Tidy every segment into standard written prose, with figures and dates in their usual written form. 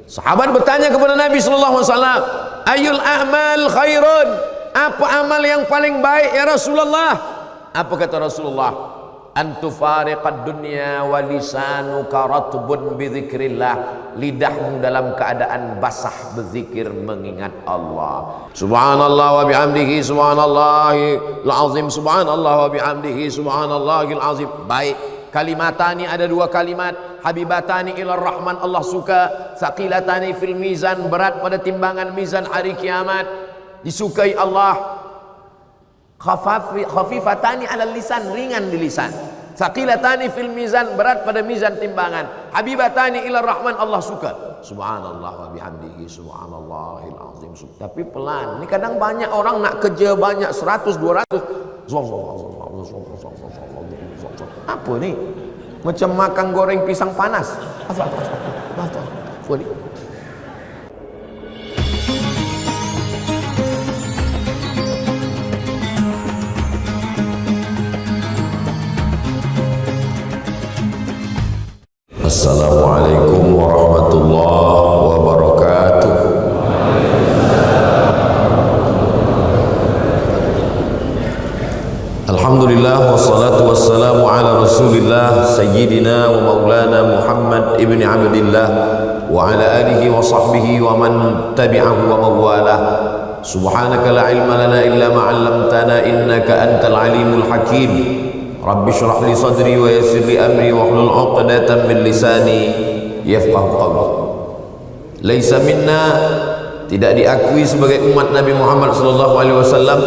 Sahabat bertanya kepada Nabi sallallahu alaihi wasallam, "Ayul a'mal khairun?" Apa amal yang paling baik ya Rasulullah? Apa kata Rasulullah? "Antufariqad dunya wa lisanuka ratbun bi dzikrillah." Lidahmu dalam keadaan basah berzikir mengingat Allah. Subhanallah wa bihamdihi subhanallahil azim, subhanallah wa bihamdihi subhanallahil azim. Baik. Kalimatani, ada dua kalimat, habibatani ilar rahman, Allah suka. Saqilatani fil mizan, berat pada timbangan mizan hari kiamat, disukai Allah. Khafifatani alal lisan, ringan di lisan. Saqilatani fil mizan, berat pada mizan timbangan. Habibatani ilar rahman, Allah suka. Subhanallah wa bihamdihi subhanallahil azim. Tapi pelan. Ini kadang banyak orang nak kerja banyak 100 200. Apa ni? Macam makan goreng pisang panas. Apa ni? Assalamualaikum warahmatullahi wabarakatuh. Alhamdulillah wassalatu wassalamu ala Rasulillah sayyidina wa maulana Muhammad ibn Abdillah wa ala alihi wa sahbihi wa man tabi'ahu wa mawalah. Subhanaka la ilma lana illa ma 'allamtana innaka antal alimul hakim. Rabbi shrah li sadri wa yassir li amri wa hlul 'uqdatam min lisani yafqahu qawli. Laisa minna, tidak diakui sebagai umat Nabi Muhammad sallallahu alaihi wasallam,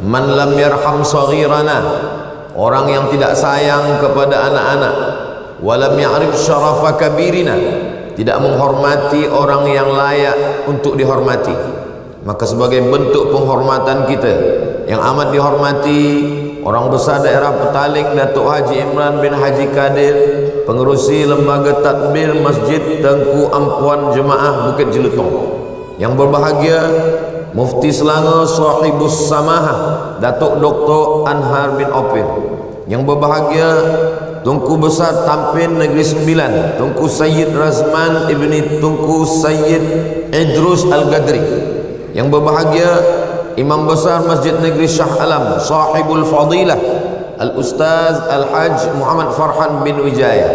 man lam yarham saghirana, orang yang tidak sayang kepada anak-anak, walam ya'rif syarafa kabirina, tidak menghormati orang yang layak untuk dihormati. Maka sebagai bentuk penghormatan kita yang amat dihormati, orang besar daerah Petaling Datuk Haji Imran bin Haji Kadir, pengerusi lembaga tadbir Masjid Tengku Ampuan Jemaah Bukit Jelutong, yang berbahagia Mufti Selangor Sahibus Samahah Datuk Dr. Anhar bin Opir, yang berbahagia Tunku Besar Tampin Negeri Sembilan Tunku Sayyid Razman ibni Tunku Sayyid Idrus Al-Gadri, yang berbahagia Imam Besar Masjid Negeri Shah Alam Sahibul Fadilah Al-Ustaz Al-Haj Muhammad Farhan bin Wijaya,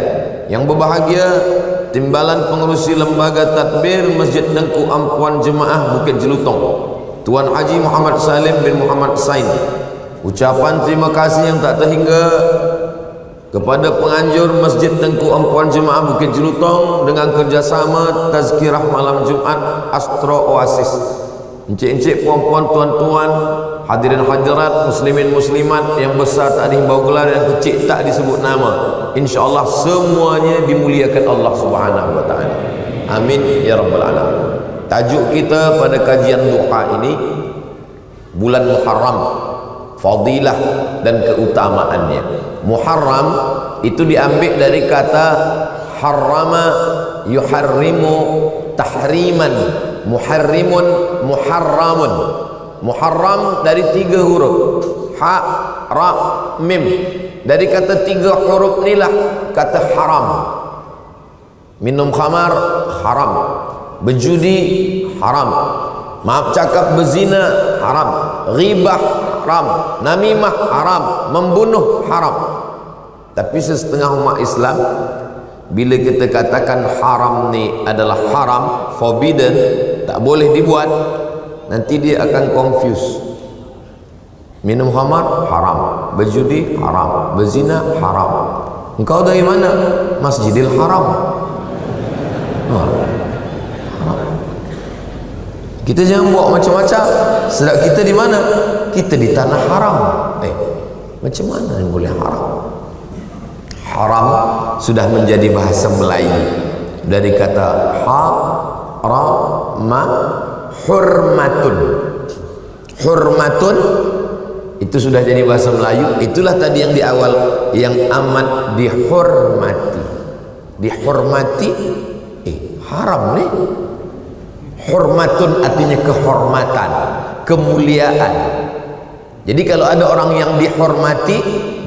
yang berbahagia Timbalan Pengerusi Lembaga Tadbir Masjid Tengku Ampuan Jemaah Bukit Jelutong Tuan Haji Muhammad Salim bin Muhammad Sain. Ucapan terima kasih yang tak terhingga kepada penganjur Masjid Tengku Ampuan Jemaah Bukit Jelutong dengan kerjasama Tazkirah Malam Jumat Astro Oasis. Encik-encik, puan-puan, tuan-tuan, hadirin hadirat, muslimin muslimat yang besar tak dihimbau gelar, yang kecil tak disebut nama, insya-Allah semuanya dimuliakan Allah Subhanahu wa taala. Amin ya rabbal alamin. Tajuk kita pada kajian duha ini, bulan Muharram, fadilah dan keutamaannya. Muharram itu diambil dari kata harrama yuharrimu tahriman, muharrimun muharramun. Muharram dari 3 huruf, ha, ra, mim. Dari kata 3 huruf inilah kata haram. Minum khamar haram, berjudi haram, maaf cakap berzina haram, ghibah haram, namimah haram, membunuh haram. Tapi setengah umat Islam, bila kita katakan haram ni adalah haram, forbidden, tak boleh dibuat, nanti dia akan confuse. Minum khamar haram, berjudi haram, berzina haram. Engkau dari mana? Masjidil Haram. Kita jangan buat macam-macam. Sedang kita di mana? Kita di tanah haram. Macam mana yang boleh haram? Haram sudah menjadi bahasa Melayu dari kata ha, ra, ma, hurmatun. Hurmatun itu sudah jadi bahasa Melayu. Itulah tadi yang di awal, yang amat dihormati. Dihormati, haram nih. Hurmatun artinya kehormatan, kemuliaan. Jadi kalau ada orang yang dihormati,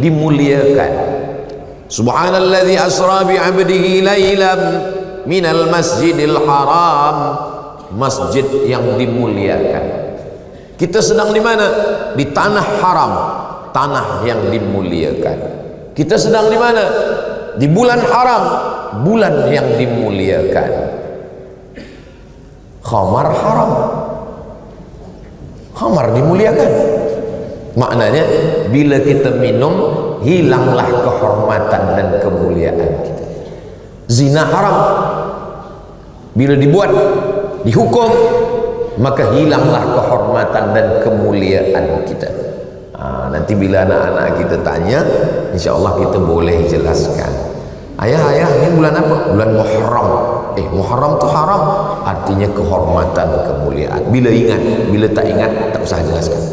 dimuliakan. Subhanalladzi asra bi 'abdihi lailan minal masjidil haram, masjid yang dimuliakan. Kita sedang di mana? Di tanah haram, tanah yang dimuliakan. Kita sedang di mana? Di bulan haram, bulan yang dimuliakan. Khamar haram, khamar dimuliakan. Maknanya bila kita minum, hilanglah kehormatan dan kemuliaan kita. Zina haram, bila dibuat, dihukum, maka hilanglah kehormatan dan kemuliaan kita. Nanti bila anak-anak kita tanya, insya Allah kita boleh jelaskan. Ayah, ini bulan apa? Bulan Muharram. Muharram itu haram, artinya kehormatan, kemuliaan. Bila ingat, bila tak ingat, tak usah jelaskan.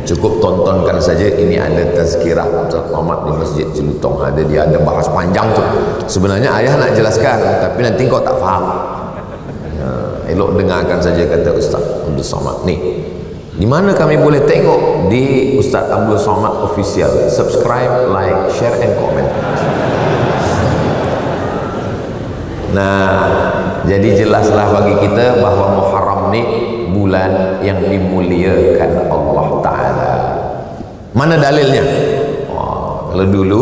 Cukup tontonkan saja. Ini ada tazkirah Ustaz Muhammad di Masjid Jelutong, dia ada bahas panjang tu. Sebenarnya ayah nak jelaskan, tapi nanti kau tak faham. Elok dengarkan saja, kata Ustaz Abdul Somad. Nih, di mana kami boleh tengok? Di Ustaz Abdul Somad Official. Subscribe, like, share and comment. Nah, jadi jelaslah bagi kita bahawa Muharram ni bulan yang dimuliakan Allah Ta'ala. Mana dalilnya? Kalau dulu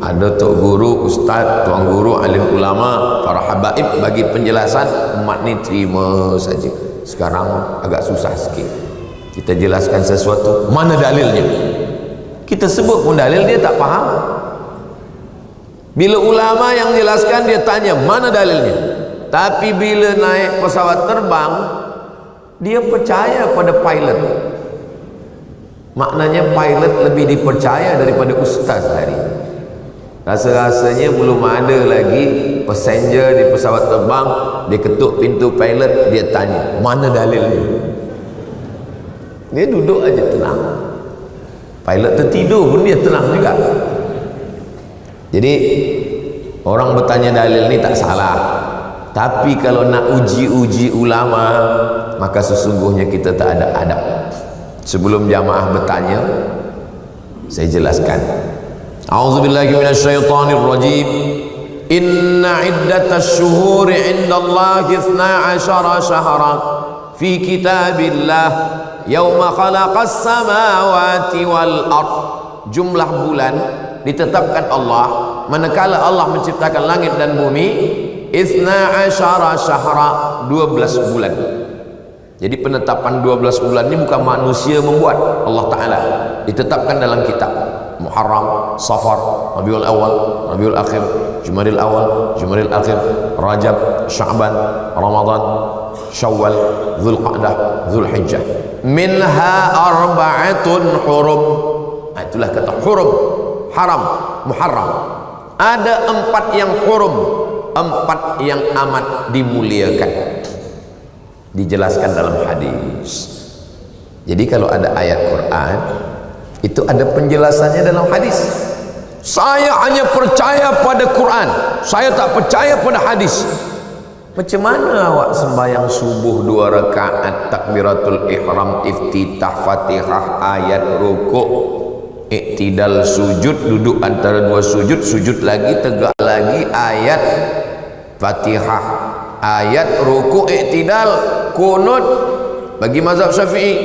ada tok guru, ustaz, tuan guru, alim ulama, para habaib bagi penjelasan, umat ni terima saja. Sekarang agak susah sikit. Kita jelaskan sesuatu, mana dalilnya? Kita sebut pun dalil dia tak faham. Bila ulama yang jelaskan, dia tanya mana dalilnya. Tapi bila naik pesawat terbang, dia percaya pada pilot. Maknanya pilot lebih dipercaya daripada ustaz hari. Rasa-rasanya belum ada lagi passenger di pesawat terbang, dia ketuk pintu pilot, dia tanya mana dalilnya. Dia duduk aja tenang. Pilot tertidur pun dia tenang juga. Jadi orang bertanya dalil ni tak salah, tapi kalau nak uji-uji ulama, maka sesungguhnya kita tak ada adab. Sebelum jamaah bertanya, saya jelaskan. A'udzubillahi minasyaitonir rajim. Inna iddatasy syuhuri 'indallahi 12 syahran fi kitabillah yauma khalaqas samawati wal ard. Jumlah bulan ditetapkan Allah manakala Allah menciptakan langit dan bumi, 12 syahra, 12 bulan. Jadi penetapan 12 bulan ini bukan manusia membuat, Allah Ta'ala ditetapkan dalam kitab. Muharram, Safar, Rabiul Awal, Rabiul Akhir, Jumadil Awal, Jumadil Akhir, Rajab, Sya'ban, Ramadan, Syawal, Dzulqa'dah, Dzulhijjah. Minha arba'atun hurum. Itulah kata hurum, haram, Muharram. Ada 4 yang hurum, 4 yang amat dimuliakan. Dijelaskan dalam hadis. Jadi kalau ada ayat Quran, itu ada penjelasannya dalam hadis. Saya hanya percaya pada Quran, saya tak percaya pada hadis. Macam mana awak sembahyang subuh 2 rakaat, takbiratul ihram, iftitah, fatihah, ayat, rukuk, iktidal, sujud, duduk antara 2 sujud, sujud lagi, tegak lagi, ayat, fatihah, ayat, rukuk, iktidal, kunut. Bagi mazhab Syafi'i,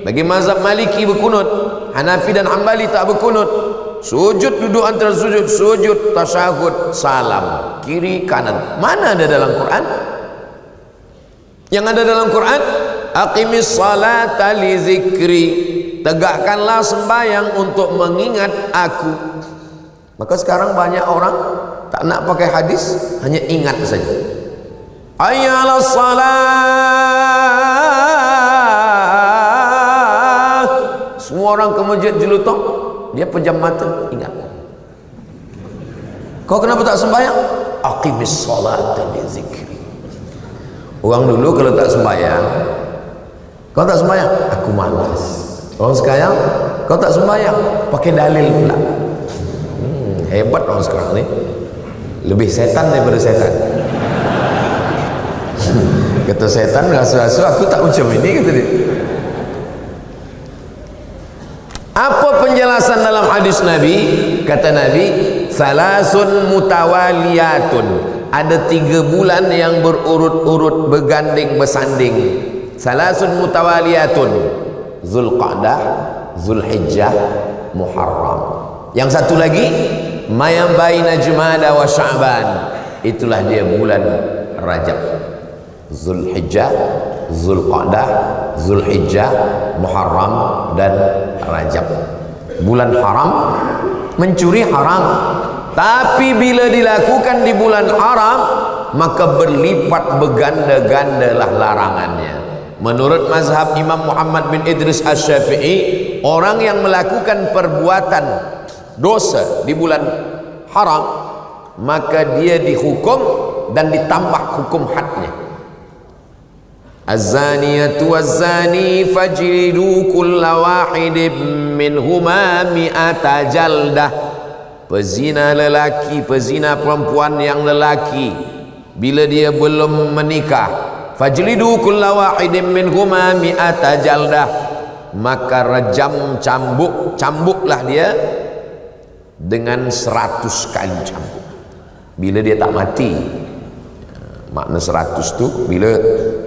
bagi mazhab Maliki berkunut, Hanafi dan Hambali tak berkunut. Sujud, duduk antara sujud, sujud, tasyahud, salam, kiri kanan. Mana ada dalam Quran? Yang ada dalam Quran, aqimis salata li zikri, tegakkanlah sembahyang untuk mengingat aku. Maka sekarang banyak orang tak nak pakai hadis, hanya ingat saja. Hayyalah salat. Semua orang ke masjid Jelutong, dia pejam mata, ingat. Kau kenapa tak sembahyang? Aqimis salata li zikri. Orang dulu kalau tak sembahyang, kau tak sembahyang, aku malas. Orang sekarang, kau tak sembahyang, pakai dalil pula. Hebat orang sekarang ni, lebih setan daripada setan. Kata setan, rasu-rasu aku tak macam ini, kata dia. Apa penjelasan dalam hadis Nabi? Kata Nabi, salasun mutawaliyatun, ada 3 bulan yang berurut-urut, berganding bersanding. Salasun mutawaliyatun, Zulqa'dah, Zulhijjah, Muharram. Yang satu lagi mayam baina Jumada wa Sya'ban, itulah dia bulan Rajab. Zulhijjah, Zulqa'dah, Zulhijjah, Muharram dan Rajab. Bulan haram, mencuri haram, tapi bila dilakukan di bulan haram maka berlipat berganda-gandalah larangannya. Menurut mazhab Imam Muhammad bin Idris Asy-Syafi'i, orang yang melakukan perbuatan dosa di bulan haram maka dia dihukum dan ditambah hukum hadnya. Az-zaniyatu waz-zani fajlidu kulla wahidin minhuma mi'ata jaldah. Pezina lelaki, pezina perempuan yang lelaki, bila dia belum menikah, fajlidu kulla wahidin minhuma mi'ata jaldah, maka rejam, cambuklah dia dengan 100 kali cambuk. Bila dia tak mati, makna 100 tu bila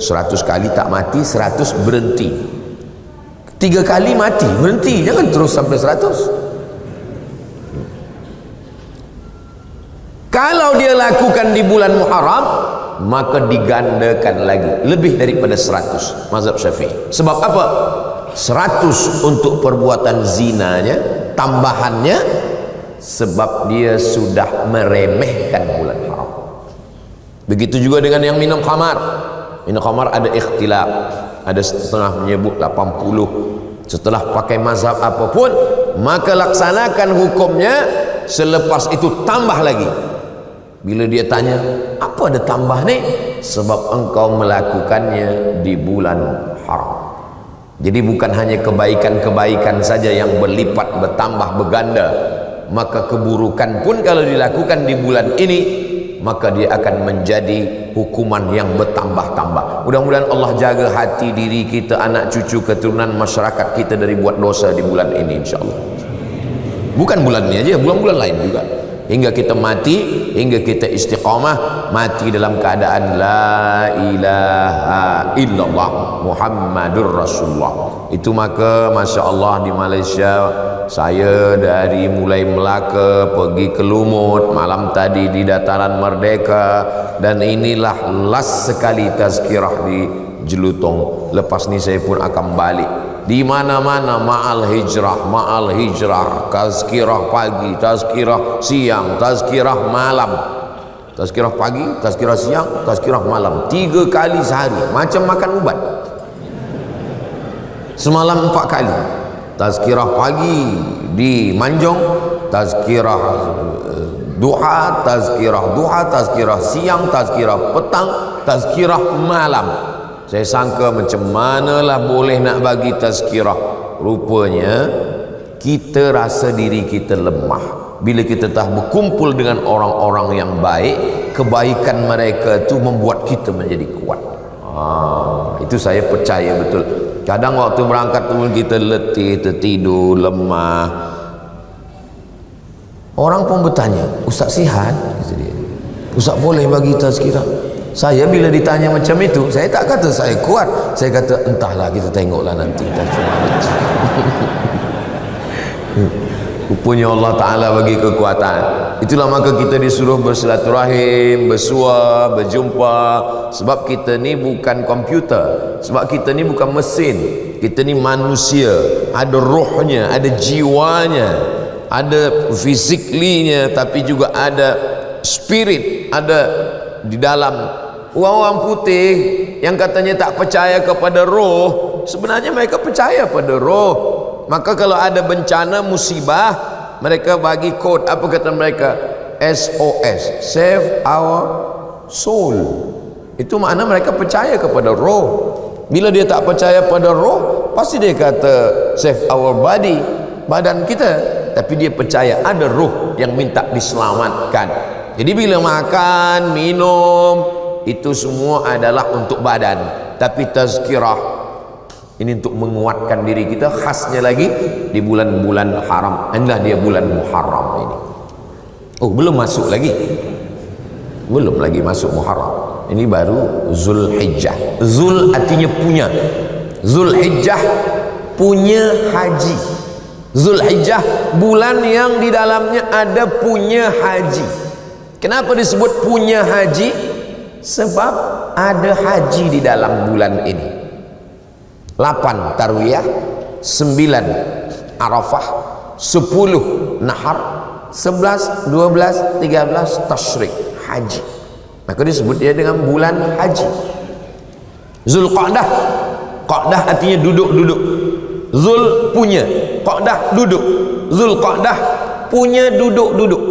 100 kali tak mati, 100 berhenti. 3 kali mati, berhenti, jangan terus sampai 100. Kalau dia lakukan di bulan Muharram maka digandakan lagi, lebih daripada 100 mazhab Syafi'i. Sebab apa? 100 untuk perbuatan zinanya, tambahannya sebab dia sudah meremehkan bulan haram. Begitu juga dengan yang minum khamar. Minum khamar ada ikhtilaf, ada setengah menyebut 80. Setelah pakai mazhab apapun, maka laksanakan hukumnya, selepas itu tambah lagi. Bila dia tanya, apa ada tambah ni? Sebab engkau melakukannya di bulan haram. Jadi bukan hanya kebaikan-kebaikan saja yang berlipat, bertambah, berganda, maka keburukan pun kalau dilakukan di bulan ini maka dia akan menjadi hukuman yang bertambah-tambah. Mudah-mudahan Allah jaga hati diri kita, anak cucu, keturunan masyarakat kita dari buat dosa di bulan ini, insyaAllah. Bukan bulan ini aja, bulan-bulan lain juga, hingga kita mati, hingga kita istiqamah, mati dalam keadaan la ilaha illallah Muhammadur Rasulullah. Itu maka Masya Allah di Malaysia, saya dari mulai Melaka pergi ke Lumut, malam tadi di Dataran Merdeka, dan inilah last sekali tazkirah di Jelutong. Lepas ni saya pun akan balik. Di mana-mana ma'al hijrah, tazkirah pagi, tazkirah siang, tazkirah malam. Tazkirah pagi, tazkirah siang, tazkirah malam, 3 kali sehari, macam makan ubat. Semalam 4 kali. Tazkirah pagi di Manjong, tazkirah duha, tazkirah siang, tazkirah petang, tazkirah malam. Saya sangka macam manalah boleh nak bagi tazkirah. Rupanya kita rasa diri kita lemah. Bila kita tak berkumpul dengan orang-orang yang baik, kebaikan mereka itu membuat kita menjadi kuat. Itu saya percaya betul. Kadang waktu berangkat tu kita letih, tertidur, lemah. Orang pun bertanya, Ustaz sihat? Kata dia, Ustaz boleh bagi tazkirah? Saya bila ditanya macam itu, saya tak kata saya kuat, saya kata entahlah, kita tengoklah nanti. Rupanya Allah Ta'ala bagi kekuatan. Itulah maka kita disuruh bersilaturahim, bersua, berjumpa. Sebab kita ni bukan komputer, sebab kita ni bukan mesin, kita ni manusia. Ada rohnya, ada jiwanya, ada fisiklinya, tapi juga ada spirit, ada di dalam. Orang-orang putih yang katanya tak percaya kepada roh, sebenarnya mereka percaya pada roh. Maka kalau ada bencana, musibah, mereka bagi kod, apa kata mereka? SOS, Save Our Soul. Itu makna mereka percaya kepada roh. Bila dia tak percaya pada roh, pasti dia kata save our body, badan kita. Tapi dia percaya ada roh yang minta diselamatkan. Jadi bila makan, minum, itu semua adalah untuk badan. Tapi tazkirah ini untuk menguatkan diri kita, khasnya lagi di bulan-bulan haram. Inilah dia bulan Muharram ini. Oh, belum masuk lagi. Belum lagi masuk Muharram. Ini baru Zulhijjah. Zul artinya punya. Zulhijjah punya haji. Zulhijjah bulan yang di dalamnya ada punya haji. Kenapa disebut punya haji? Sebab ada haji di dalam bulan ini. 8 Tarwiyah, 9 Arafah, 10 Nahar, 11, 12, 13 Tasyrik, haji. Maka disebut dia dengan bulan haji. Zulqa'dah, Qa'dah artinya duduk-duduk. Zul punya, Qa'dah duduk. Zulqa'dah punya duduk-duduk.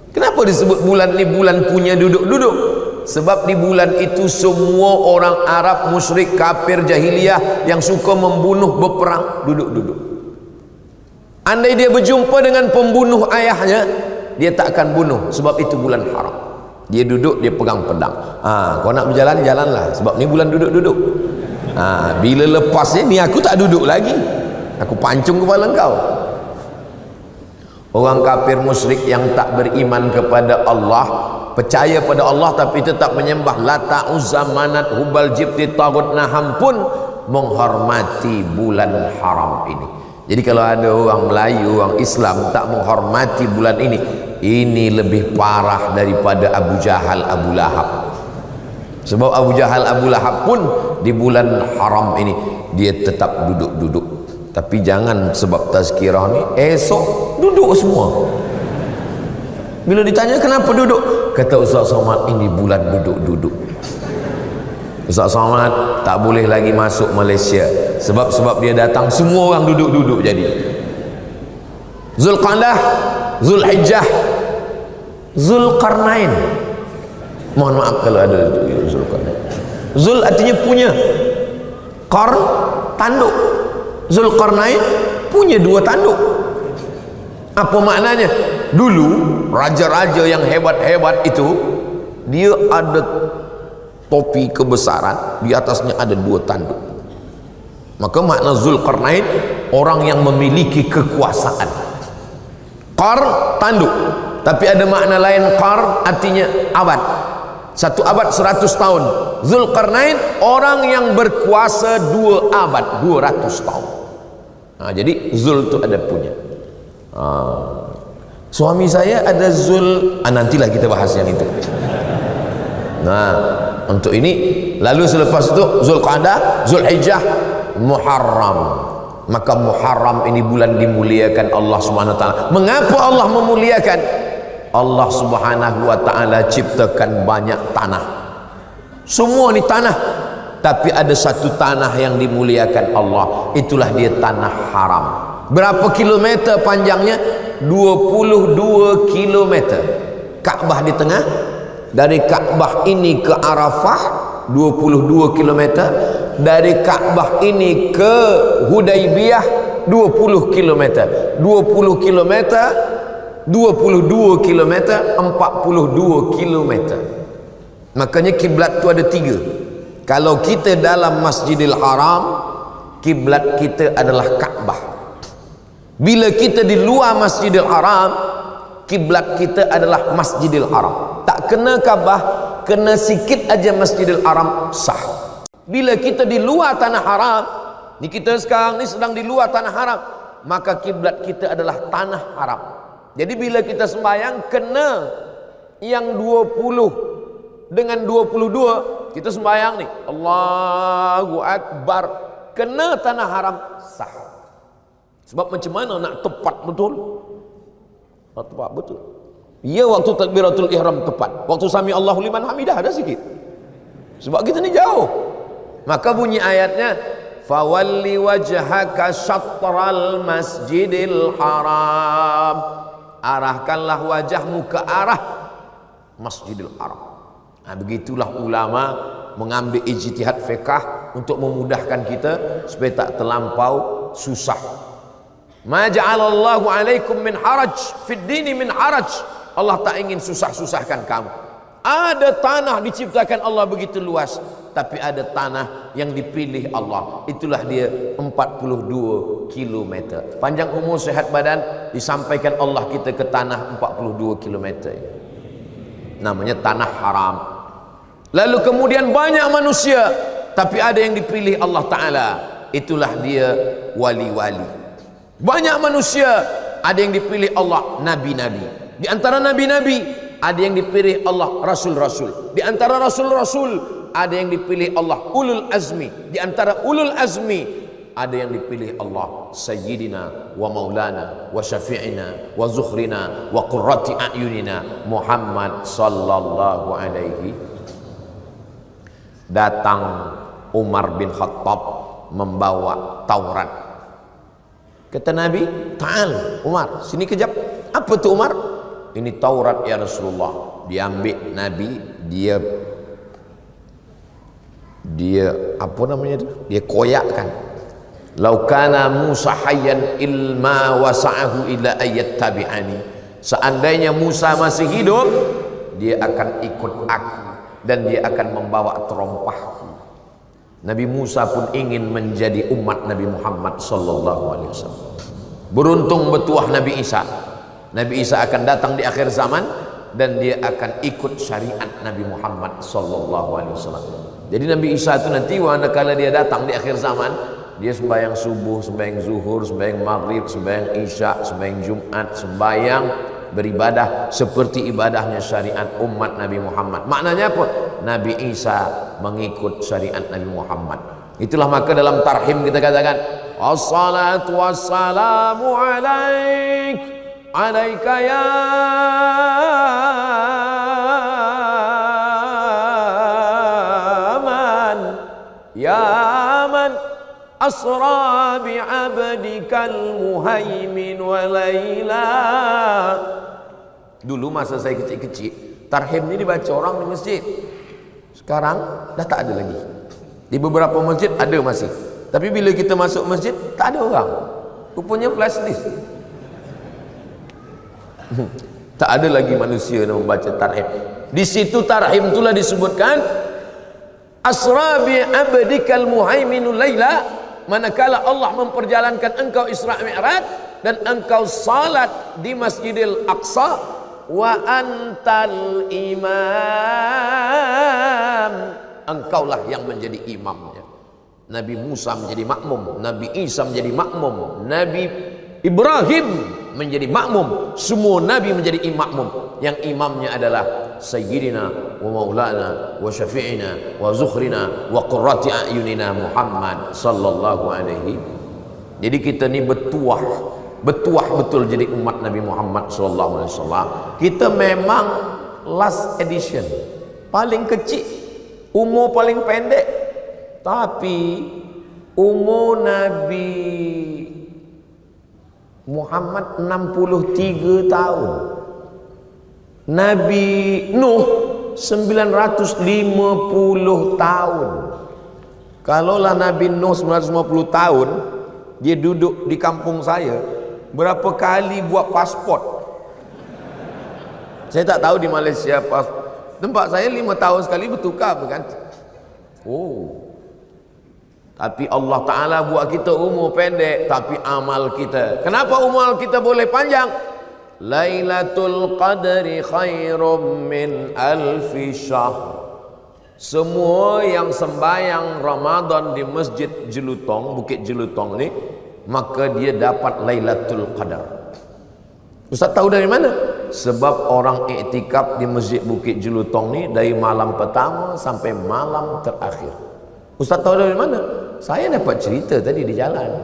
Kenapa disebut bulan ini bulan punya duduk-duduk? Sebab di bulan itu semua orang Arab musyrik, kafir, jahiliyah yang suka membunuh, berperang, duduk-duduk. Andai dia berjumpa dengan pembunuh ayahnya, dia tak akan bunuh, sebab itu bulan haram. Dia duduk, dia pegang pedang. Kau nak berjalan, jalanlah, sebab ni bulan duduk-duduk. Bila lepasnya ni aku tak duduk lagi, aku pancung kepala engkau. Orang kafir musyrik yang tak beriman kepada Allah, percaya pada Allah tapi tetap menyembah Lata, Uzza, Manat, Hubal, Jibti, Tagut, Naham pun menghormati bulan haram ini. Jadi kalau ada orang Melayu, orang Islam tak menghormati bulan ini lebih parah daripada Abu Jahal, Abu Lahab. Sebab Abu Jahal, Abu Lahab pun di bulan haram ini dia tetap duduk-duduk. Tapi jangan sebab tazkirah ni esok duduk semua. Bila ditanya kenapa duduk, kata Ustaz Somad, ini bulan duduk-duduk. Ustaz Somad tak boleh lagi masuk Malaysia sebab dia datang semua orang duduk-duduk jadi. Zulqa'dah, Zulhijjah, Zulqarnain. Mohon maaf kalau ada Zulqarnain. Zul artinya punya, Qarn tanduk. Zulqarnain punya 2 tanduk. Apa maknanya? Dulu raja-raja yang hebat-hebat itu dia ada topi kebesaran, di atasnya ada 2 tanduk. Maka makna Zulqarnain orang yang memiliki kekuasaan. Qarn tanduk, tapi ada makna lain. Qarn artinya abad. 1 abad 100 tahun. Zulqarnain orang yang berkuasa 2 abad, 200 tahun. Jadi Zul itu ada punya. Suami saya ada Zul, nantilah kita bahas yang itu. Untuk ini, lalu selepas itu Zulqa'dah, Zulhijjah, Muharram. Maka Muharram ini bulan dimuliakan Allah Subhanahu wa taala. Mengapa Allah memuliakan? Allah Subhanahu wa taala ciptakan banyak tanah. Semua ni tanah, tapi ada satu tanah yang dimuliakan Allah, itulah dia tanah haram. Berapa kilometer panjangnya? 22 kilometer. Kaabah di tengah. Dari Kaabah ini ke Arafah 22 kilometer. Dari Kaabah ini ke Hudaibiyah 20 kilometer. 20 kilometer, 22 kilometer, 42 kilometer. Makanya kiblat tu ada 3. Kalau kita dalam Masjidil Haram, kiblat kita adalah Kaabah. Bila kita di luar Masjidil Haram, kiblat kita adalah Masjidil Haram. Tak kena Kaabah, kena sikit aja Masjidil Haram sah. Bila kita di luar tanah haram, ni kita sekarang ni sedang di luar tanah haram, maka kiblat kita adalah tanah haram. Jadi bila kita sembahyang kena yang 20 dengan 22, kita sembahyang nih Allahu Akbar, kena tanah haram sah. Sebab macam mana nak tepat betul? Nak tepat betul. Ya, waktu takbiratul ihram tepat, waktu sami Allahu liman hamidah ada sikit. Sebab kita ni jauh. Maka bunyi ayatnya, fawalli wajhaka syatral masjidil haram. Arahkanlah wajahmu ke arah Masjidil Haram. Begitulah ulama mengambil ijtihad fiqh untuk memudahkan kita supaya tak terlampau susah. Ma ja'alallahu alaikum min haraj fid dini min haraj. Allah tak ingin susah-susahkan kamu. Ada tanah diciptakan Allah begitu luas, tapi ada tanah yang dipilih Allah, itulah dia 42 kilometer. Panjang umur sehat badan, disampaikan Allah kita ke tanah 42 kilometer. Namanya tanah haram. Lalu kemudian banyak manusia, tapi ada yang dipilih Allah Ta'ala, itulah dia wali-wali. Banyak manusia, ada yang dipilih Allah, nabi-nabi. Di antara nabi-nabi ada yang dipilih Allah, rasul-rasul. Di antara rasul-rasul ada yang dipilih Allah, ulul azmi. Di antara ulul azmi ada yang dipilih Allah, sayyidina wa maulana wa syafi'ina wa zukhrina wa qurrati a'yunina Muhammad sallallahu alaihi. Datang Umar bin Khattab membawa Taurat. Kata Nabi, "Ta'al Umar, sini kejap." Apa tu Umar? "Ini Taurat ya Rasulullah." Diambil Nabi, dia apa namanya itu? Dia koyakkan. "Lau kana Musa hayyan ilma wasa'ahu ila ayat tabi'ani." Seandainya Musa masih hidup, dia akan ikut aku dan dia akan membawa terompahku. Nabi Musa pun ingin menjadi umat Nabi Muhammad sallallahu alaihi wasallam. Beruntung bertuah Nabi Isa. Nabi Isa akan datang di akhir zaman dan dia akan ikut syariat Nabi Muhammad sallallahu alaihi wasallam. Jadi Nabi Isa itu nanti manakala dia datang di akhir zaman, dia sembahyang subuh, sembahyang zuhur, sembahyang maghrib, sembahyang isya, sembahyang Jumat, sembahyang beribadah seperti ibadahnya syariat umat Nabi Muhammad. Maknanya apa? Nabi Isa mengikut syariat Nabi Muhammad. Itulah maka dalam tarhim kita katakan, "Assalatu wassalamu alaik, alaika ya man, ya man asra bi'abdikal muhaimin wa layla." Dulu masa saya kecil-kecil, tarhim ini dibaca orang di masjid. Sekarang dah tak ada lagi. Di beberapa masjid ada masih, tapi bila kita masuk masjid tak ada orang. Rupanya flash disk. Tak ada lagi manusia yang membaca tarhim. Di situ tarhim itulah disebutkan, "Asra bi abdikal muhaiminul laila." Manakala Allah memperjalankan engkau Isra Mi'raj dan engkau salat di Masjidil Aqsa, wa antal imam, engkaulah yang menjadi imamnya. Nabi Musa menjadi makmum, Nabi Isa menjadi makmum, Nabi Ibrahim menjadi makmum, semua nabi menjadi makmum. Yang imamnya adalah sayyidina wa maulana wa syafi'ina wa zukhrina wa qurrati a'yunina Muhammad sallallahu alaihi. Jadi kita ni bertuah betul jadi umat Nabi Muhammad sallallahu alaihi wasallam. Kita memang last edition, paling kecil, umur paling pendek, tapi umur Nabi Muhammad 63 tahun. Nabi Nuh 950 tahun. Kalaulah Nabi Nuh 950 tahun, dia duduk di kampung saya, berapa kali buat pasport? Saya tak tahu di Malaysia tempat saya 5 tahun sekali bertukar berganti. Oh. Tapi Allah Ta'ala buat kita umur pendek, tapi amal kita. Kenapa umur kita boleh panjang? Lailatul Qadri khairum min alfi syahr. Semua yang sembahyang Ramadan di Masjid Jelutong, Bukit Jelutong ni, maka dia dapat Lailatul Qadar. Ustaz tahu dari mana? Sebab orang iktikaf di Masjid Bukit Jelutong ni dari malam pertama sampai malam terakhir. Ustaz tahu dari mana? Saya dapat cerita tadi di jalan.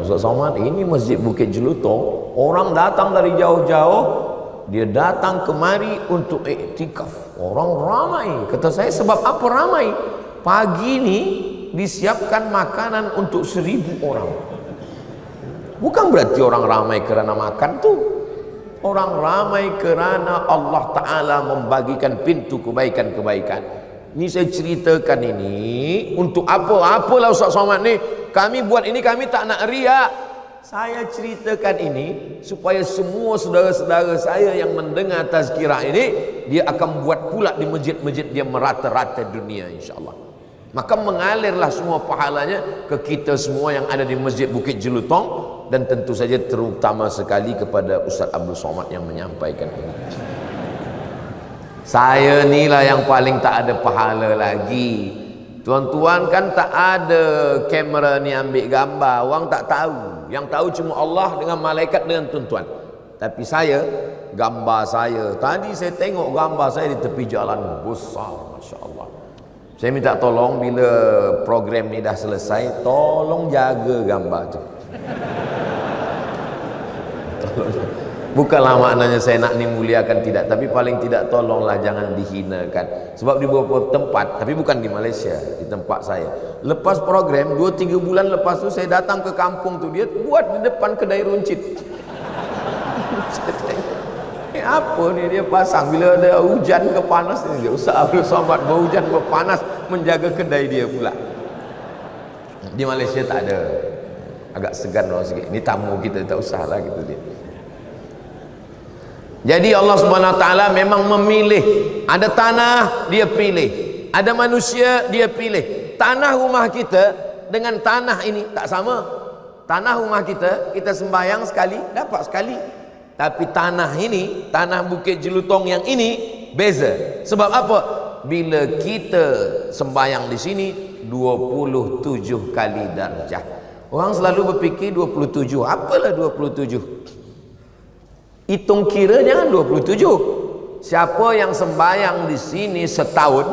Ustaz Somad, ini Masjid Bukit Jelutong, orang datang dari jauh-jauh, dia datang kemari untuk iktikaf. Orang ramai. Kata saya, sebab apa ramai? Pagi ni disiapkan makanan untuk 1000 orang. Bukan berarti orang ramai kerana makan tu. Orang ramai kerana Allah Ta'ala membagikan pintu kebaikan-kebaikan. Ini saya ceritakan ini untuk apa? Apalah Ustaz Somad ni, kami buat ini, kami tak nak riak. Saya ceritakan ini supaya semua saudara-saudara saya yang mendengar tazkirah ini, dia akan buat pula di masjid-masjid dia merata-rata dunia insya-Allah. Maka mengalirlah semua pahalanya ke kita semua yang ada di Masjid Bukit Jelutong, dan tentu saja terutama sekali kepada Ustaz Abdul Somad yang menyampaikan ini. Saya ni lah yang paling tak ada pahala lagi. Tuan-tuan kan tak ada kamera ni ambil gambar, orang tak tahu. Yang tahu cuma Allah dengan malaikat dengan tuan-tuan. Tapi saya, gambar saya, tadi saya tengok gambar saya di tepi jalan besar, masya-Allah. Saya minta tolong bila program ni dah selesai, tolong jaga gambar tu. Bukanlah maknanya saya nak muliakan, tidak, tapi paling tidak tolonglah jangan dihinakan. Sebab di beberapa tempat, tapi bukan di Malaysia, di tempat saya, lepas program 2-3 bulan lepas tu saya datang ke kampung tu, dia buat di depan kedai runcit. Saya tengok, apa ni dia pasang bila ada hujan ke panas ni, dia Ustaz Abdul Somad berhujan berpanas menjaga kedai dia pula. Di Malaysia tak ada, agak segan orang sikit. Ni tamu kita, tak usah lah gitu dia. Jadi Allah Subhanahu Wa Taala memang memilih. Ada tanah dia pilih, ada manusia dia pilih. Tanah rumah kita dengan tanah ini tak sama. Tanah rumah kita sembahyang sekali dapat sekali. Tapi tanah ini, tanah Bukit Jelutong yang ini beza. Sebab apa? Bila kita sembahyang di sini 27 kali darjah. Orang selalu berfikir 27. Apalah 27? Hitung kira jangan 27. Siapa yang sembahyang di sini setahun,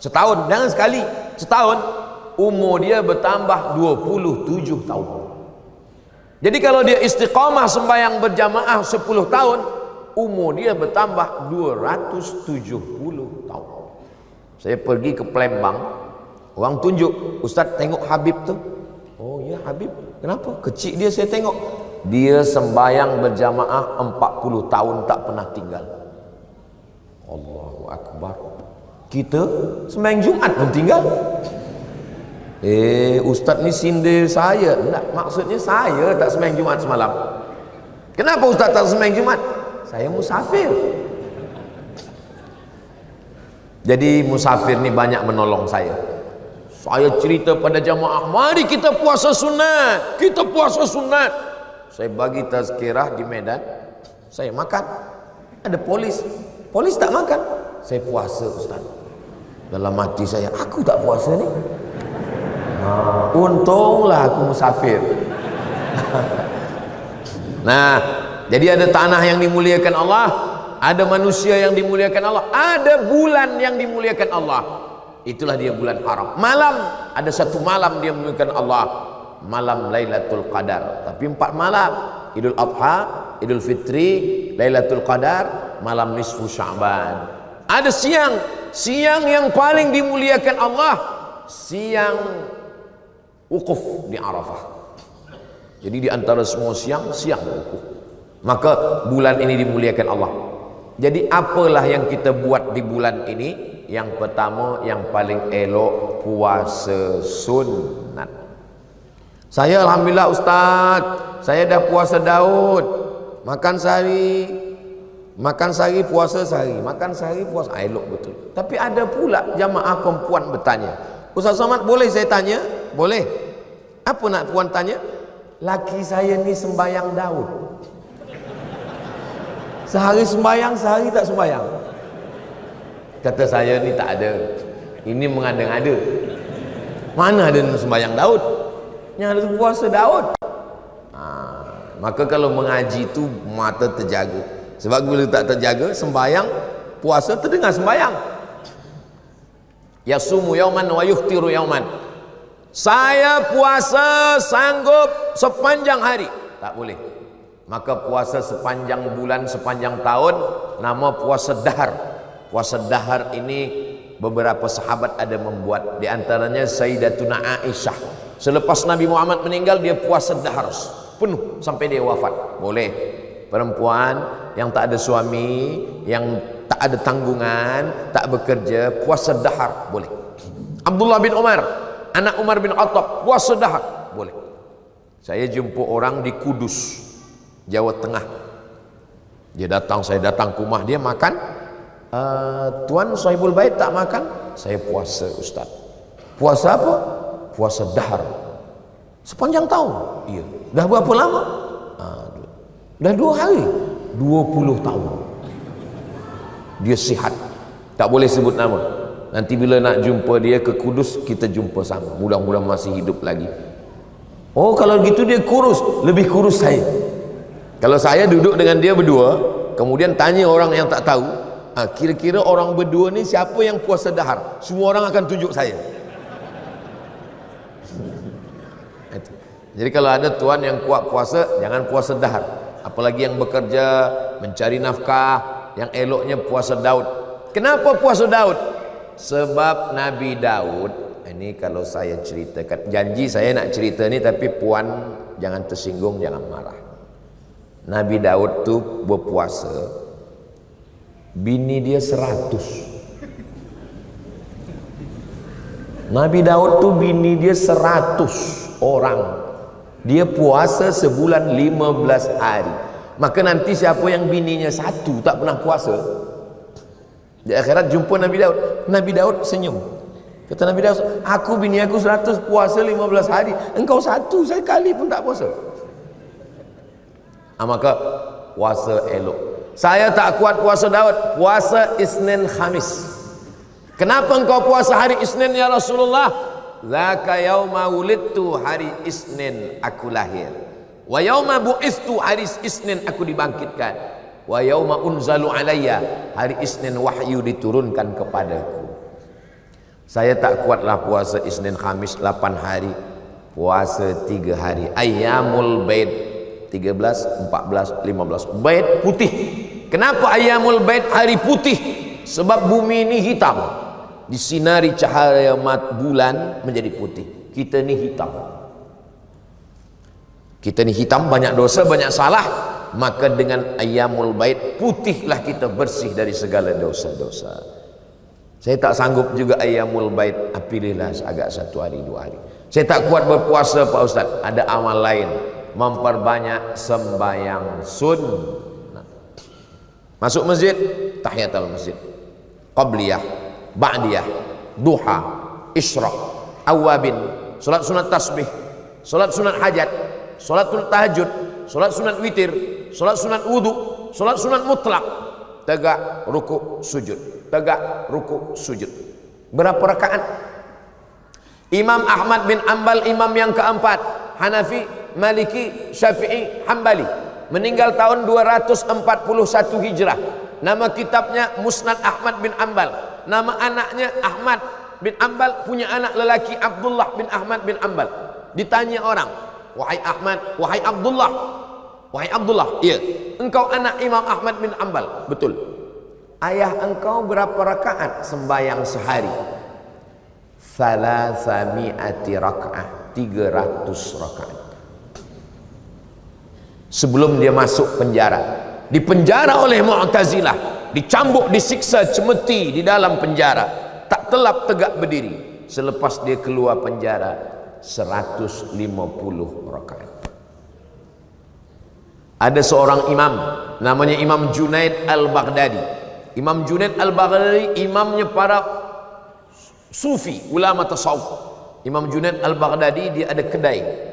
jangan sekali, setahun, umur dia bertambah 27 tahun. Jadi kalau dia istiqamah sembahyang berjamaah 10 tahun, umur dia bertambah 270 tahun. Saya pergi ke Palembang, orang tunjuk, Ustaz tengok Habib tu. Oh ya Habib, kenapa? Kecil dia saya tengok. Dia sembahyang berjamaah 40 tahun tak pernah tinggal. Allahu Akbar. Kita sembahyang Jumat pun tinggal. Ustaz ni sindir saya. Tak, maksudnya saya tak sembahyang Jumat semalam. Kenapa Ustaz tak sembahyang Jumat? Saya musafir. Jadi musafir ni banyak menolong saya. Saya cerita pada jamaah, mari kita puasa sunat. Kita puasa sunat. Saya bagi tazkirah di Medan, saya makan. Ada polis tak makan, saya puasa Ustaz. Dalam hati saya, aku tak puasa ni. Untunglah aku musafir. Nah, jadi ada tanah yang dimuliakan Allah, ada manusia yang dimuliakan Allah, ada bulan yang dimuliakan Allah. Itulah dia bulan haram. Malam, ada satu malam dia memuliakan Allah, malam Lailatul Qadar. Tapi 4 malam, Idul Adha, Idul Fitri, Lailatul Qadar, malam nisfu Sya'ban. Ada siang yang paling dimuliakan Allah, siang wukuf di Arafah. Jadi di antara semua siang wukuf. Maka bulan ini dimuliakan Allah. Jadi apalah yang kita buat di bulan ini? Yang pertama, yang paling elok, puasa sunat. Saya alhamdulillah Ustaz, saya dah puasa Daud, makan sehari puasa sehari, makan sehari puasa, elok betul. Tapi ada pula jamaah perempuan bertanya, Ustaz Somad boleh saya tanya? Boleh. Apa nak puan tanya? Laki saya ni sembahyang Daud, sehari sembahyang, sehari tak sembahyang. Kata saya ni tak ada, ini mengada-ngada. Mana ada sembahyang Daud? Yang ada puasa Daud. Maka kalau mengaji tu mata terjaga. Sebab bila tak terjaga, sembahyang puasa terdengar sembahyang. Yasumu yauman wa yuftiru yauman. Saya puasa sanggup sepanjang hari. Tak boleh. Maka puasa sepanjang bulan, sepanjang tahun, nama puasa dahar. Puasa dahar ini beberapa sahabat ada membuat, di antaranya Sayyidatuna Aisyah. Selepas Nabi Muhammad meninggal, dia puasa dahar penuh sampai dia wafat. Boleh. Perempuan yang tak ada suami, yang tak ada tanggungan, tak bekerja, puasa dahar boleh. Abdullah bin Umar, anak Umar bin Khattab, puasa dahar boleh. Saya jumpa orang di Kudus, Jawa Tengah. Dia datang, saya datang ke rumah dia makan. Tuan Sahibul Bait tak makan? Saya puasa Ustaz. Puasa apa? Puasa dahar. Sepanjang tahun? Iya. Dah berapa lama? Dah 2 hari. 20 tahun. Dia sihat. Tak boleh sebut nama. Nanti bila nak jumpa dia ke Kudus, kita jumpa sama. Mudah-mudahan masih hidup lagi. Oh, kalau gitu dia kurus, lebih kurus saya. Kalau saya duduk dengan dia berdua, kemudian tanya orang yang tak tahu, kira-kira orang berdua ni siapa yang puasa dahar? Semua orang akan tunjuk saya. Jadi kalau ada tuan yang kuat puasa, jangan puasa dahar. Apalagi yang bekerja, mencari nafkah, yang eloknya puasa Daud. Kenapa puasa Daud? Sebab Nabi Daud, ini kalau saya ceritakan, janji saya nak cerita ni, tapi puan jangan tersinggung, jangan marah. Nabi Daud tu berpuasa, bini dia 100. Nabi Daud tu bini dia 100 orang. Dia puasa sebulan 15 hari. Maka nanti siapa yang bininya 1 tak pernah puasa, di akhirat jumpa Nabi Daud. Nabi Daud senyum. Kata Nabi Daud, aku bini aku 100 puasa 15 hari, engkau 1 sekali pun tak puasa. Maka puasa elok. Saya tak kuat puasa Daud, puasa Isnin Khamis. Kenapa engkau puasa hari Isnin ya Rasulullah? Zaka yauma wulidtu, hari Isnin aku lahir. Wa yauma bu'istu, hari Isnin aku dibangkitkan. Wa yauma unzalu alayya, hari Isnin wahyu diturunkan kepadaku. Saya tak kuatlah puasa Isnin Khamis 8 hari. Puasa 3 hari. Ayyamul Bait 13, 14, 15. Bait putih. Kenapa Ayyamul Bait hari putih? Sebab bumi ini hitam, disinari cahaya bulan menjadi putih. Kita ni hitam. Kita ni hitam, banyak dosa, banyak salah. Maka dengan Ayyamul Bait putihlah kita, bersih dari segala dosa-dosa. Saya tak sanggup juga Ayyamul Bait, pilihlah agak 1 hari 2 hari. Saya tak kuat berpuasa Pak Ustaz, ada amal lain. Memperbanyak sembahyang sunnah. Masuk masjid, tahiyatul masjid, qabliyah, ba'diyah, duha, isyraq, awabin, salat sunat tasbih, salat sunat hajat, salat sunat tahajud, salat sunat witir, salat sunat wudu, salat sunat mutlak, tegak rukuk sujud, tegak rukuk sujud. Berapa rakaat? Imam Ahmad bin Ambal, imam yang keempat, Hanafi, Maliki, Syafi'i, Hambali, meninggal tahun 241 Hijrah. Nama kitabnya Musnad Ahmad bin Ambal. Nama anaknya Ahmad bin Ambal, punya anak lelaki Abdullah bin Ahmad bin Ambal. Ditanya orang, wahai Ahmad, wahai Abdullah, wahai Abdullah, iya, engkau anak Imam Ahmad bin Ambal? Betul. Ayah engkau berapa rakaat sembahyang sehari? 300 rakaat, 300 rakaat. Sebelum dia masuk penjara, dipenjara oleh Mu'tazilah, dicambuk, disiksa, cemeti di dalam penjara, tak telap tegak berdiri. Selepas dia keluar penjara, 150 rakaat. Ada seorang imam namanya Imam Junaid Al-Baghdadi. Imam Junaid Al-Baghdadi imamnya para sufi, ulama tasawuf. Imam Junaid Al-Baghdadi dia ada kedai.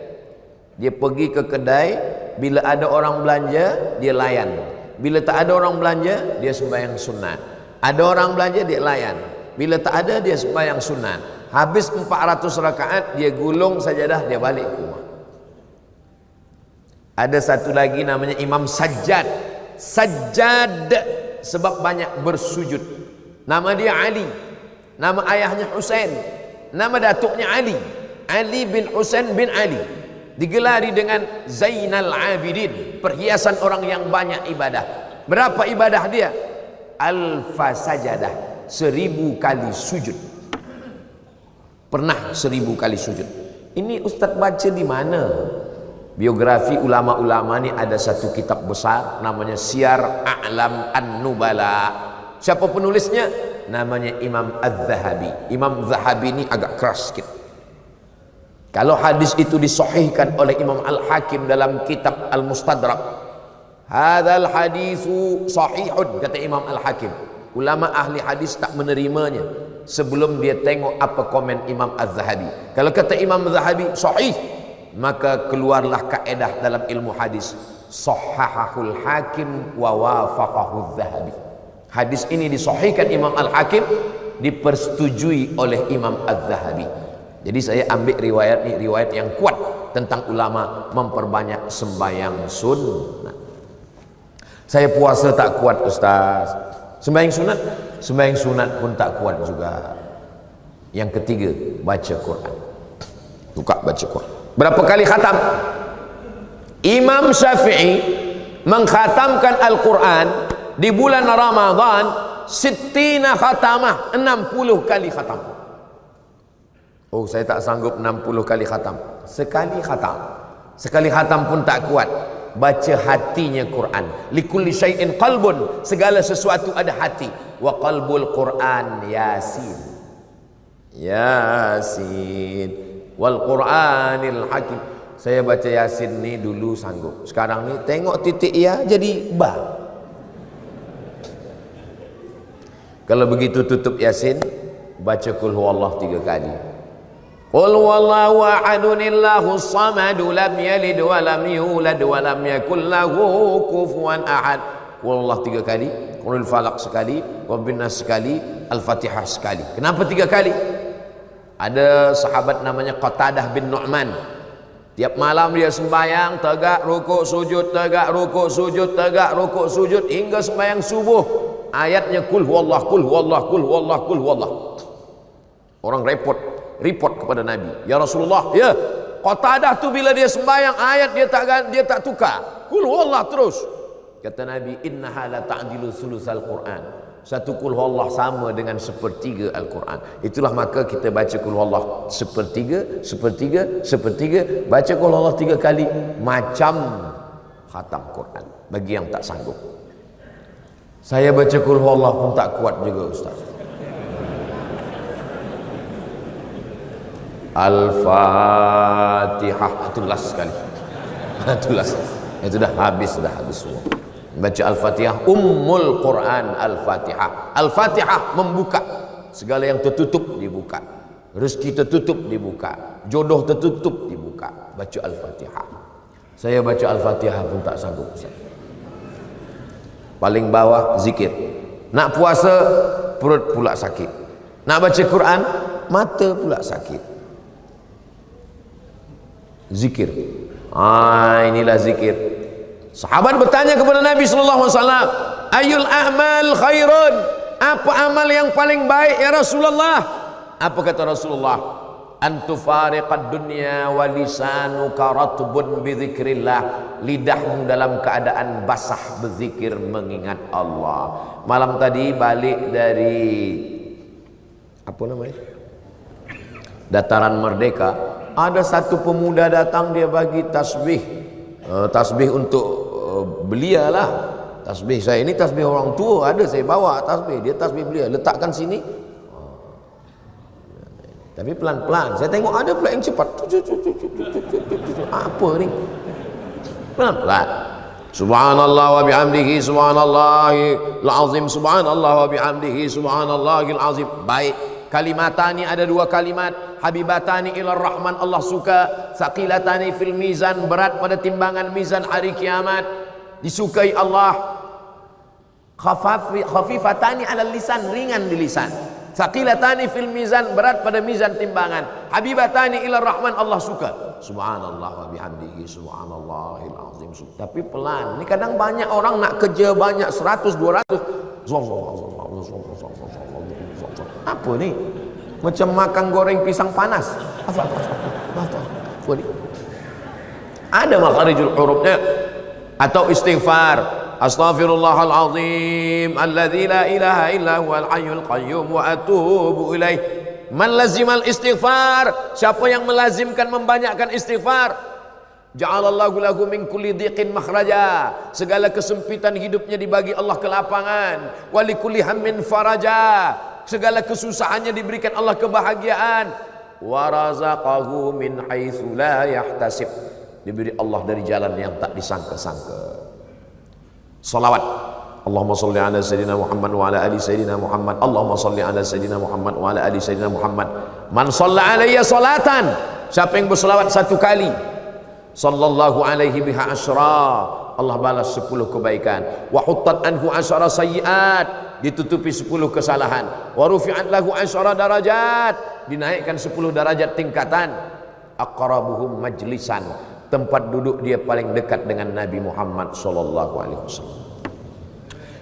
Dia pergi ke kedai, bila ada orang belanja dia layan, bila tak ada orang belanja dia sembahyang sunat. Ada orang belanja dia layan, bila tak ada dia sembahyang sunat. Habis 400 rakaat dia gulung sajadah, dia balik ke rumah. Ada satu lagi namanya Imam Sajjad. Sajjad sebab banyak bersujud. Nama dia Ali, nama ayahnya Husain, nama datuknya Ali, Ali bin Husain bin Ali. Digelari dengan Zainal Abidin, perhiasan orang yang banyak ibadah. Berapa ibadah dia? Alfa sajadah, 1000 kali sujud. Pernah 1000 kali sujud. Ini Ustaz baca di mana? Biografi ulama-ulama ni ada satu kitab besar namanya Syiar A'lam An-Nubala. Siapa penulisnya? Namanya Imam Az-Zahabi. Imam Zahabi ini agak keras sikit. Kalau hadis itu disahihkan oleh Imam Al-Hakim dalam kitab Al-Mustadrak, hadzal hadisu sahihun, kata Imam Al-Hakim. Ulama ahli hadis tak menerimanya sebelum dia tengok apa komen Imam Az-Zahabi. Kalau kata Imam Az-Zahabi sahih, maka keluarlah kaedah dalam ilmu hadis, sahhahul hakim wa wafaqahu Az-Zahabi. Hadis ini disahihkan Imam Al-Hakim, dipersetujui oleh Imam Az-Zahabi. Jadi saya ambil riwayat ini, riwayat yang kuat tentang ulama memperbanyak sembahyang sunnah. Saya puasa tak kuat Ustaz. Sembahyang sunat? Sembahyang sunat pun tak kuat juga. Yang ketiga, baca Quran. Suka baca Quran. Berapa kali khatam? Imam Syafi'i mengkhatamkan Al-Quran di bulan Ramadan 60 khatamah, 60 kali khatam. Oh, saya tak sanggup 60 kali khatam. Sekali khatam. Sekali khatam pun tak kuat. Baca hatinya Quran. Likulli syai'in qalbun, segala sesuatu ada hati. Wa qalbul Quran Yasin. Yasin wal Quranil Hakim. Saya baca Yasin ni dulu sanggup. Sekarang ni tengok titik ya jadi ba. Kalau begitu tutup Yasin, baca Qul huwallah 3 kali. Qul huwallahu ahadunillahus samadu lam yalid wa lam yulad wa lam yakul lahu kufuwan ahad. Qul huwallah 3 kali, Qul falaq sekali, Rabbin nas sekali, Al-Fatihah sekali. Kenapa 3 kali? Ada sahabat namanya Qatadah bin Nu'man. Tiap malam dia sembahyang, tegak rukuk sujud, tegak rukuk sujud, tegak rukuk sujud hingga sembahyang subuh. Ayatnya Qul huwallah, Qul huwallah, Qul huwallah, Qul huwallah. Orang report kepada Nabi, ya Rasulullah, ya Qatadah tu bila dia sembahyang ayat dia tak tukar, Qul huwallah terus. Kata Nabi, innaha la ta'dilu sulusal Quran. Satu Qul huwallah sama dengan 1/3 Al-Quran. Itulah maka kita baca Qul huwallah 1/3, 1/3, 1/3. Baca Qul huwallah 3 kali, macam khatam Quran bagi yang tak sanggup. Saya baca Qul huwallah pun tak kuat juga Ustaz. Al-Fatihah itu last sekali. Itu last. Itu dah habis semua. Baca Al-Fatihah, Ummul Quran Al-Fatihah. Al-Fatihah membuka segala yang tertutup, dibuka. Rezeki tertutup, dibuka. Jodoh tertutup, dibuka. Baca Al-Fatihah. Saya baca Al-Fatihah pun tak sanggup. Paling bawah zikir. Nak puasa perut pula sakit. Nak baca Quran mata pula sakit. Zikir. Inilah zikir. Sahabat bertanya kepada Nabi sallallahu alaihi wasallam, "Ayul a'mal khairun?" Apa amal yang paling baik ya Rasulullah? Apa kata Rasulullah? Antufariqad dunya wa lisanuka ratbun bi dzikrillah. Lidahmu dalam keadaan basah berzikir mengingat Allah. Malam tadi balik dari apa namanya? Dataran Merdeka. Ada satu pemuda datang, dia bagi tasbih. Tasbih untuk belia lah. Tasbih saya ini tasbih orang tua, ada saya bawa tasbih. Dia tasbih belia, letakkan sini. Tapi pelan-pelan. Saya tengok ada pula yang cepat. Apa ni? Pelan-pelan. Subhanallah wa bihamdihi subhanallahil azim, subhanallah wa bihamdihi subhanallahil azim. Baik. Kalimatani ada 2 kalimat, habibatani ilar rahman, Allah suka, saqilatani fil mizan, berat pada timbangan mizan hari kiamat, disukai Allah. Khafifatani alal lisan, ringan di lisan. Saqilatani fil mizan, berat pada mizan timbangan. Habibatani ilar rahman, Allah suka. Subhanallah wa bihamdihi subhanallahil azim. Tapi pelan. Ini kadang banyak orang nak kerja banyak 100 200. Apa ni? Macam makan goreng pisang panas. Apa ni? Ada makharijul hurufnya. Atau istighfar, astaghfirullahal azim alladzi la ilaha illa huwal hayyul qayyum wa atubu ilaih. Man lazimal istighfar, siapa yang melazimkan membanyakkan istighfar, ja'alallahu lahu min kulli dhiqin makhraja, segala kesempitan hidupnya dibagi Allah kelapangan. Wa likulli hammin faraja, segala kesusahannya diberikan Allah kebahagiaan. wa razaqahu min haitsu la yahtasib. Diberi Allah dari jalan yang tak disangka-sangka. Salawat. Allahumma salli ala sayyidina Muhammad wa ala ali sayyidina Muhammad. Allahumma salli ala sayyidina Muhammad wa ala ali sayyidina Muhammad. Man shalla alayya salatan, siapa yang berselawat satu kali, sallallahu alaihi biha asyra, Allah balas 10 kebaikan. Wa huttat anhu asyara sayyiat, ditutupi 10 kesalahan. Wa rufi'at lahu asyara darajat, dinaikkan 10 derajat tingkatan. Aqrabuhum majlisan, tempat duduk dia paling dekat dengan Nabi Muhammad sallallahu alaihi wasallam.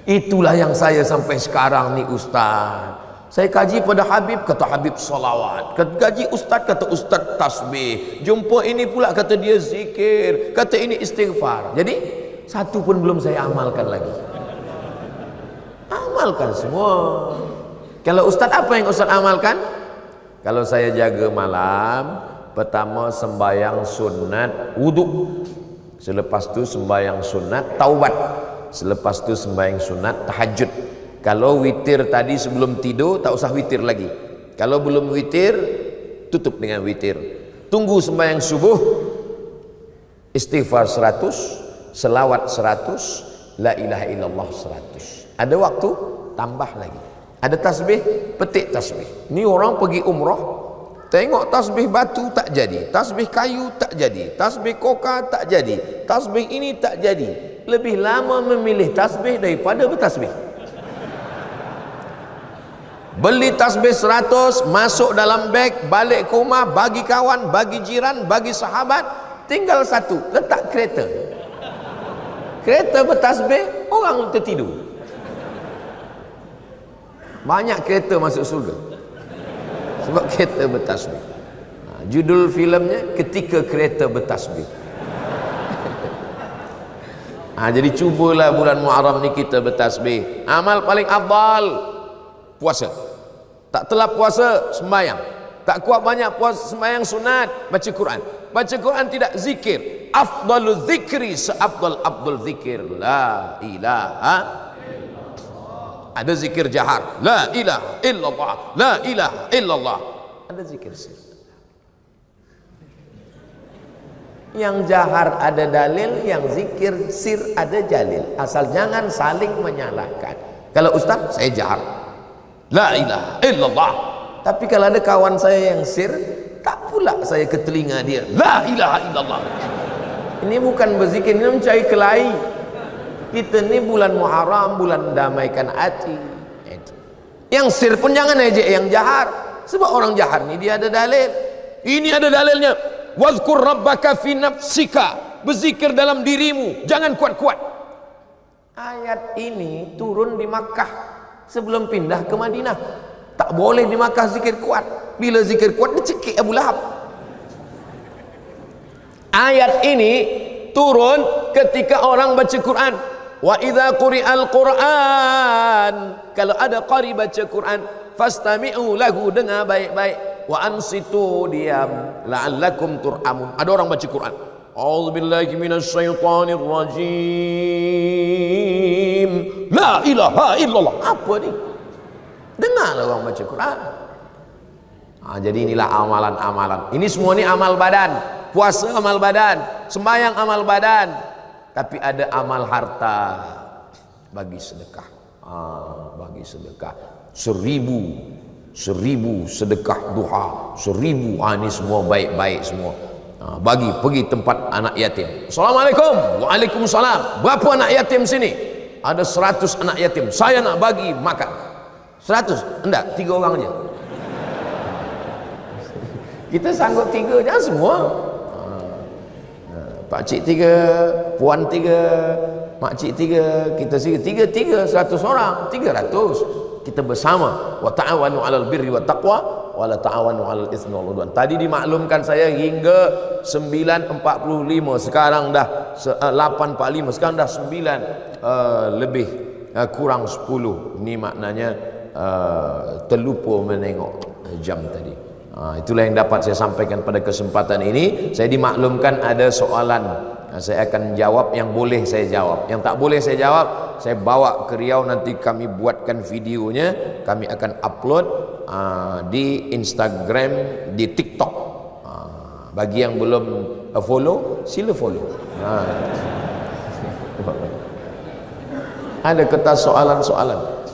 Itulah yang saya sampai sekarang nih Ustaz. Saya kaji pada Habib, kata Habib salawat. Kaji Ustaz, kata Ustaz tasbih. Jumpa ini pula kata dia zikir, kata ini istighfar. Jadi satu pun belum saya amalkan lagi. Amalkan semua. Kalau Ustaz, apa yang Ustaz amalkan? Kalau saya jaga malam, pertama sembahyang sunat wudu, selepas tu sembahyang sunat taubat, selepas tu sembahyang sunat tahajud. Kalau witir tadi sebelum tidur, tak usah witir lagi. Kalau belum witir, tutup dengan witir. Tunggu sembahyang subuh, istighfar 100, selawat 100, la ilaha illallah 100. Ada waktu, tambah lagi. Ada tasbih, petik tasbih. Ni orang pergi umrah, tengok tasbih batu tak jadi, tasbih kayu tak jadi, tasbih koka tak jadi, tasbih ini tak jadi. Lebih lama memilih tasbih daripada bertasbih. Beli tasbih 100, masuk dalam beg, balik ke rumah, bagi kawan, bagi jiran, bagi sahabat. Tinggal satu, letak kereta. Kereta bertasbih, orang tertidur. Banyak kereta masuk surga sebab kereta bertasbih. Judul filmnya Ketika Kereta Bertasbih. Jadi cubalah bulan Muharram ni kita bertasbih. Amal paling afdal puasa. Tak telah puasa, sembahyang. Tak kuat banyak puasa, sembahyang sunat, baca Quran. Baca Quran tidak zikir. Afdalul zikri, seafdal abdul zikir la ilaha. Ada zikir jahar, la ilaha illallah, la ilaha illallah. Ada zikir sir. Yang jahar ada dalil, yang zikir sir ada jalil. Asal jangan saling menyalahkan. Kalau ustaz, saya jahar, la ilaha illallah. Tapi kalau ada kawan saya yang sir, tak pula saya ke telinga dia, la ilaha illallah. Ini bukan berzikir, ini mencari kelahi. Kita ni bulan Muharram, bulan damaikan hati. Yang sir pun jangan ejek yang jahar, sebab orang jahar ni dia ada dalil. Ini ada dalilnya. Wazkur rabbaka fi nafsika, berzikir dalam dirimu, jangan kuat-kuat. Ayat ini turun di Makkah sebelum pindah ke Madinah. Tak boleh di Makkah zikir kuat. Bila zikir kuat dicekik Abu Lahab. Ayat ini turun ketika orang baca Quran. Wa idza quri'al Qur'an, kalau ada qari baca Quran, fastami'u lahu, dengar baik-baik. Wa ansitu, diam, la'allakum turhamun. Ada orang baca Quran, a'udzubillahi minasyaitonir rajim, la ilaha illallah. Apa ni? Dengarlah orang baca Quran. Jadi inilah amalan-amalan. Ini semua ni amal badan. Puasa amal badan, sembahyang amal badan. Tapi ada amal harta, bagi sedekah. Bagi sedekah 1000 sedekah duha, 1000. Ini semua baik-baik semua. Bagi, pergi tempat anak yatim. Assalamualaikum. Waalaikumsalam. Berapa anak yatim sini? Ada 100 anak yatim, saya nak bagi makan 100. Enggak, 3 orang aja. Kita sanggup 3, jangan semua. Pakcik 3, puan 3, makcik 3, kita 3, 100 orang, 300. Kita bersama. Wa ta'awanu 'alal birri wat taqwa wa la ta'awanu 'alal itsmi wal 'udwan. Tadi dimaklumkan saya hingga 9.45, sekarang dah 8.45, sekarang dah 9 lebih, kurang 10. Ini maknanya terlupa menengok jam tadi. Itulah yang dapat saya sampaikan pada kesempatan ini. Saya dimaklumkan ada soalan Saya akan jawab yang boleh saya jawab. Yang tak boleh saya jawab, saya bawa ke Riau, nanti kami buatkan videonya, kami akan upload di Instagram, di TikTok. Bagi yang belum follow, sila follow. Ada kertas soalan-soalan.